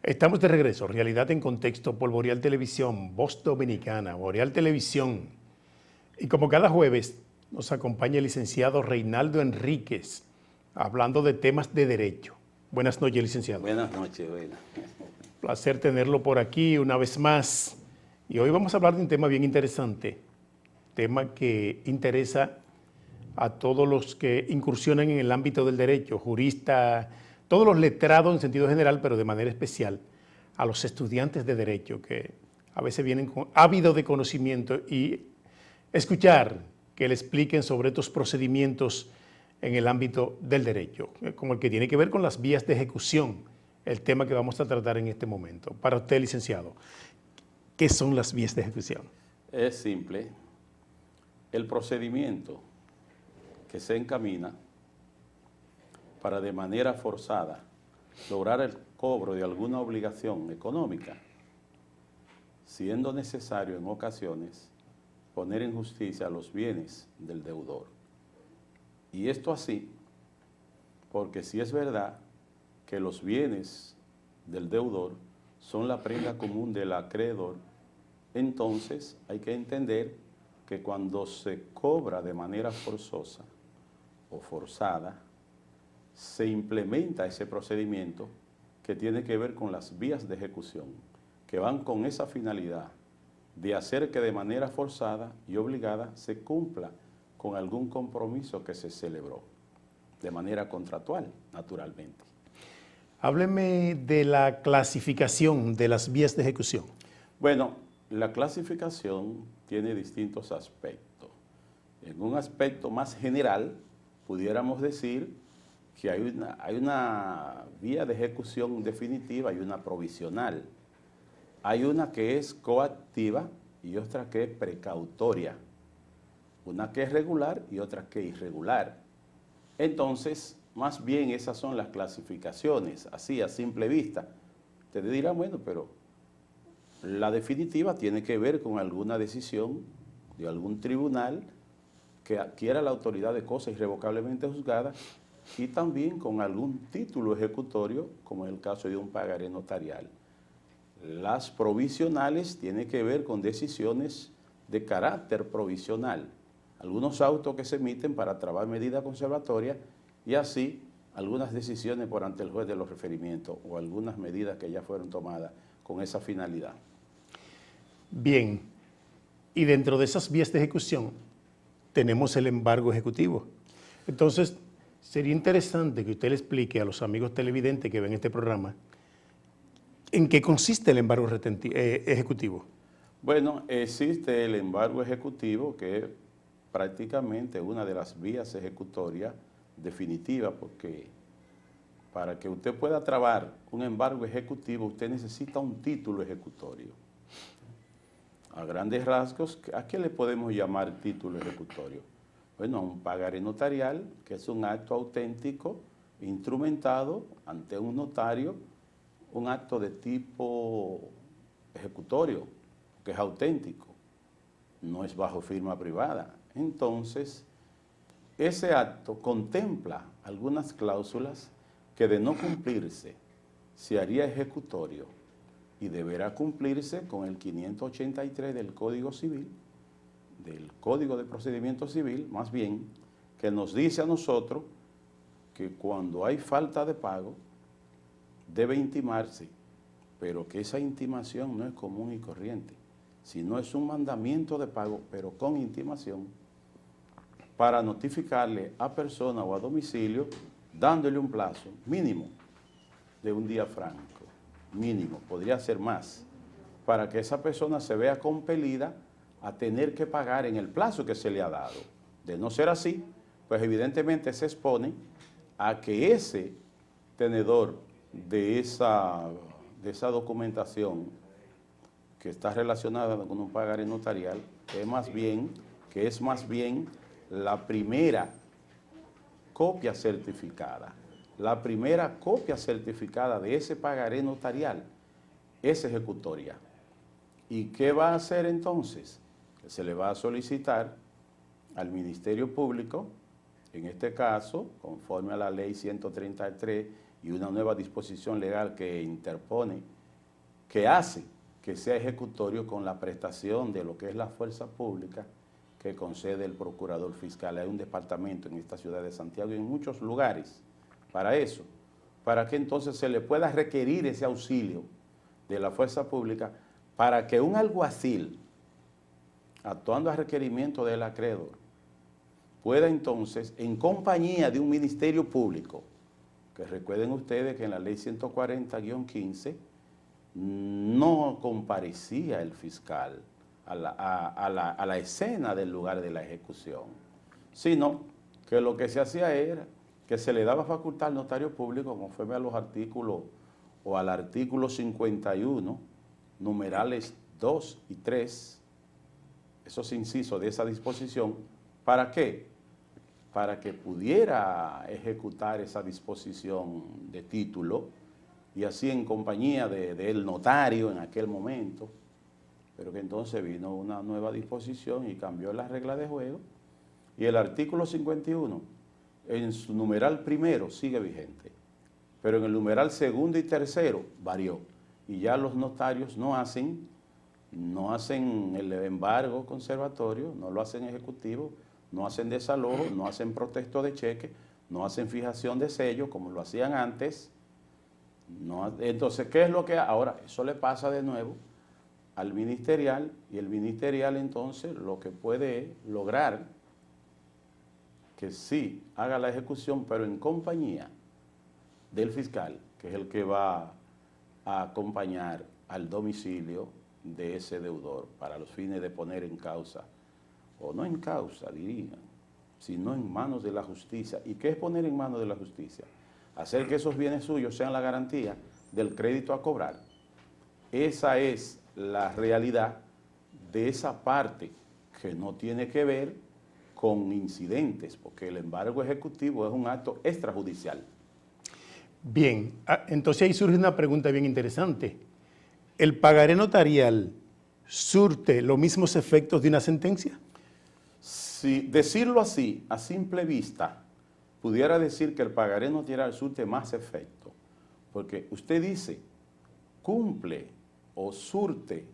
Estamos de regreso, Realidad en Contexto por Boreal Televisión, Voz Dominicana, Boreal Televisión. Y como cada jueves nos acompaña el licenciado Reinaldo Enríquez, hablando de temas de derecho. Buenas noches, licenciado. Buenas noches, buenas. Placer tenerlo por aquí una vez más. Y hoy vamos a hablar de un tema bien interesante, tema que interesa a todos los que incursionan en el ámbito del derecho, juristas, todos los letrados en sentido general, pero de manera especial a los estudiantes de derecho que a veces vienen con ávido de conocimiento y escuchar que le expliquen sobre estos procedimientos en el ámbito del derecho, como el que tiene que ver con las vías de ejecución, el tema que vamos a tratar en este momento. Para usted, licenciado, ¿qué son las vías de ejecución? Es simple. El procedimiento que se encamina para de manera forzada lograr el cobro de alguna obligación económica, siendo necesario en ocasiones poner en justicia los bienes del deudor. Y esto así, porque si es verdad que los bienes del deudor son la prenda común del acreedor, entonces hay que entender que cuando se cobra de manera forzosa o forzada, se implementa ese procedimiento que tiene que ver con las vías de ejecución, que van con esa finalidad de hacer que de manera forzada y obligada se cumpla con algún compromiso que se celebró, de manera contractual, naturalmente. Hábleme de la clasificación de las vías de ejecución. Bueno, la clasificación tiene distintos aspectos. En un aspecto más general, pudiéramos decir que hay una vía de ejecución definitiva y una provisional. Hay una que es coactiva y otra que es precautoria. Una que es regular y otra que es irregular. Entonces, más bien esas son las clasificaciones, así a simple vista. Ustedes dirán, bueno, pero la definitiva tiene que ver con alguna decisión de algún tribunal que adquiera la autoridad de cosa irrevocablemente juzgada y también con algún título ejecutorio, como en el caso de un pagaré notarial. Las provisionales tienen que ver con decisiones de carácter provisional, algunos autos que se emiten para trabar medidas conservatorias y así algunas decisiones por ante el juez de los referimientos o algunas medidas que ya fueron tomadas con esa finalidad. Bien, y dentro de esas vías de ejecución tenemos el embargo ejecutivo. Entonces, sería interesante que usted le explique a los amigos televidentes que ven este programa en qué consiste el embargo ejecutivo. Bueno, existe el embargo ejecutivo, que es prácticamente una de las vías ejecutorias definitivas, porque para que usted pueda trabar un embargo ejecutivo, usted necesita un título ejecutorio. A grandes rasgos, ¿a qué le podemos llamar título ejecutorio? Bueno, un pagaré notarial, que es un acto auténtico, instrumentado ante un notario, un acto de tipo ejecutorio, que es auténtico, no es bajo firma privada. Entonces, ese acto contempla algunas cláusulas que de no cumplirse se haría ejecutorio y deberá cumplirse con el 583 del Código Civil, del Código de Procedimiento Civil, más bien, que nos dice a nosotros que cuando hay falta de pago debe intimarse, pero que esa intimación no es común y corriente, sino es un mandamiento de pago, pero con intimación, para notificarle a persona o a domicilio, dándole un plazo mínimo de un día franco, mínimo, podría ser más, para que esa persona se vea compelida a tener que pagar en el plazo que se le ha dado. De no ser así, pues evidentemente se expone a que ese tenedor de esa documentación que está relacionada con un pagaré notarial, que es más bien la primera copia certificada. La primera copia certificada de ese pagaré notarial es ejecutoria. ¿Y qué va a hacer entonces? Se le va a solicitar al Ministerio Público, en este caso, conforme a la Ley 133 y una nueva disposición legal que interpone, que hace que sea ejecutorio con la prestación de lo que es la fuerza pública que concede el procurador fiscal. Hay un departamento en esta ciudad de Santiago y en muchos lugares para eso, para que entonces se le pueda requerir ese auxilio de la fuerza pública para que un alguacil, actuando a requerimiento del acreedor, pueda entonces, en compañía de un ministerio público, que recuerden ustedes que en la ley 140-15 no comparecía el fiscal a la escena del lugar de la ejecución, sino que lo que se hacía era que se le daba facultad al notario público, conforme a los artículos o al artículo 51, numerales 2 y 3, esos incisos de esa disposición. ¿Para qué? Para que pudiera ejecutar esa disposición de título y así en compañía del notario en aquel momento, pero que entonces vino una nueva disposición y cambió la regla de juego y el artículo 51 en su numeral primero sigue vigente, pero en el numeral segundo y tercero varió y ya los notarios no hacen el embargo conservatorio, no lo hacen ejecutivo, no hacen desalojo, no hacen protesto de cheque, no hacen fijación de sello como lo hacían antes. No, entonces, ¿qué es lo que ahora? Eso le pasa de nuevo al ministerial y el ministerial entonces lo que puede lograr que sí haga la ejecución, pero en compañía del fiscal, que es el que va a acompañar al domicilio de ese deudor para los fines de poner en causa, o no en causa, dirían, sino en manos de la justicia. ¿Y qué es poner en manos de la justicia? Hacer que esos bienes suyos sean la garantía del crédito a cobrar. Esa es la realidad de esa parte que no tiene que ver con incidentes, porque el embargo ejecutivo es un acto extrajudicial. Bien, entonces ahí surge una pregunta bien interesante. ¿El pagaré notarial surte los mismos efectos de una sentencia? Si decirlo así, a simple vista, pudiera decir que el pagaré notarial surte más efecto, porque usted dice, cumple o surte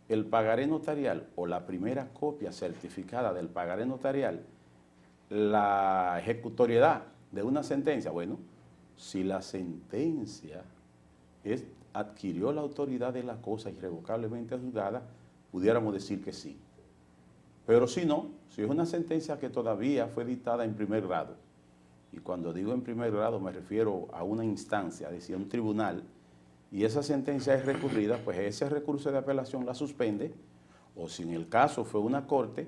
el pagaré notarial o la primera copia certificada del pagaré notarial la ejecutoriedad de una sentencia. Bueno, si la sentencia adquirió la autoridad de la cosa irrevocablemente juzgada, pudiéramos decir que sí. Pero si no, si es una sentencia que todavía fue dictada en primer grado, y cuando digo en primer grado me refiero a una instancia, es decir, un tribunal, y esa sentencia es recurrida, pues ese recurso de apelación la suspende, o si en el caso fue una corte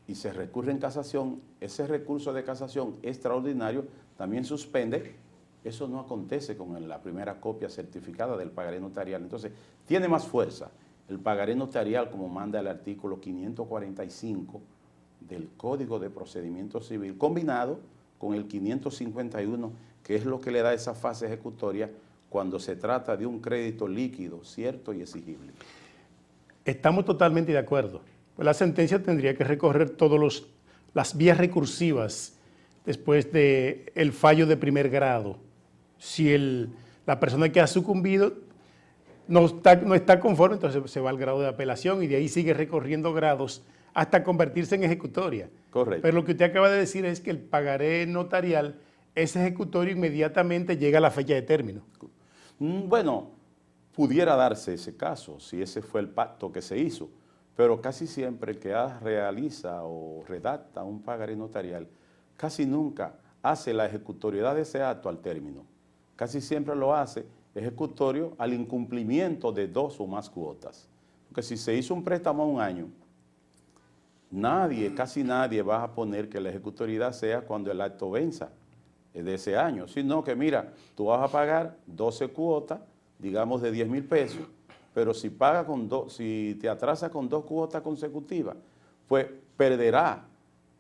y se recurre en casación, ese recurso de casación extraordinario también suspende. Eso no acontece con la primera copia certificada del pagaré notarial. Entonces, tiene más fuerza el pagaré notarial, como manda el artículo 545 del Código de Procedimiento Civil, combinado con el 551, que es lo que le da esa fase ejecutoria cuando se trata de un crédito líquido, cierto y exigible. Estamos totalmente de acuerdo. Pues la sentencia tendría que recorrer todas las vías recursivas después del fallo de primer grado. Si la persona que ha sucumbido no está conforme, entonces se va al grado de apelación y de ahí sigue recorriendo grados hasta convertirse en ejecutoria. Correcto. Pero lo que usted acaba de decir es que el pagaré notarial es ejecutorio inmediatamente llega a la fecha de término. Bueno, pudiera darse ese caso, si ese fue el pacto que se hizo, pero casi siempre el que realiza o redacta un pagaré notarial, casi nunca hace la ejecutoriedad de ese acto al término. Casi siempre lo hace ejecutorio al incumplimiento de 2 o más cuotas. Porque si se hizo un préstamo a un año, casi nadie va a poner que la ejecutoriedad sea cuando el acto venza de ese año, sino que mira, tú vas a pagar 12 cuotas, digamos de 10,000 pesos, pero si te atrasa con 2 cuotas consecutivas, pues perderá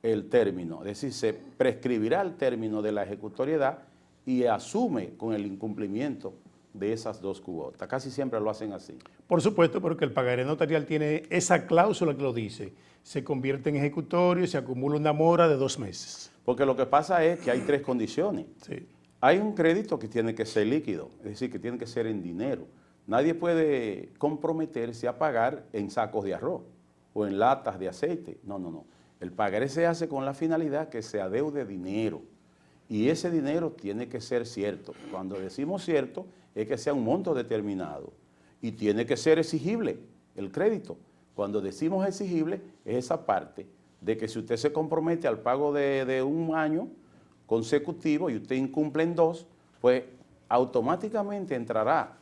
el término, es decir, se prescribirá el término de la ejecutoriedad y asume con el incumplimiento de esas 2 cuotas. Casi siempre lo hacen así. Por supuesto, porque el pagaré notarial tiene esa cláusula que lo dice. Se convierte en ejecutorio y se acumula una mora de 2 meses. Porque lo que pasa es que hay 3 condiciones. Sí. Hay un crédito que tiene que ser líquido, es decir, que tiene que ser en dinero. Nadie puede comprometerse a pagar en sacos de arroz o en latas de aceite. No, no, no. El pagaré se hace con la finalidad que se adeude dinero. Y ese dinero tiene que ser cierto. Cuando decimos cierto, es que sea un monto determinado. Y tiene que ser exigible el crédito. Cuando decimos exigible, es esa parte de que si usted se compromete al pago de un año consecutivo y usted incumple en 2, pues automáticamente entrará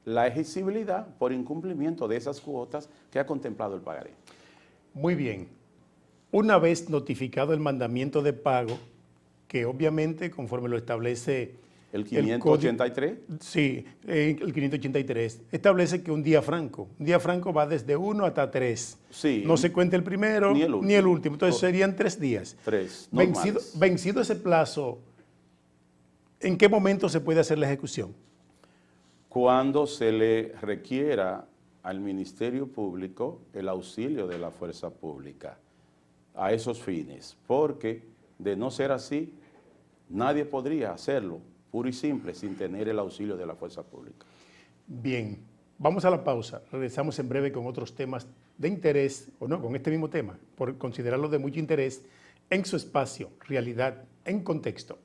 la exigibilidad por incumplimiento de esas cuotas que ha contemplado el pagaré. Muy bien. Una vez notificado el mandamiento de pago, que obviamente conforme lo establece El 583. Sí, el 583 establece que un día franco va desde 1 hasta 3. Sí, no se cuenta el primero ni el último. Entonces serían 3 días. 3, vencido ese plazo, ¿en qué momento se puede hacer la ejecución? Cuando se le requiera al Ministerio Público el auxilio de la fuerza pública a esos fines, porque de no ser así, nadie podría hacerlo puro y simple sin tener el auxilio de la fuerza pública. Bien, vamos a la pausa. Regresamos en breve con otros temas de interés, o no, con este mismo tema, por considerarlo de mucho interés, en su espacio, Realidad en Contexto.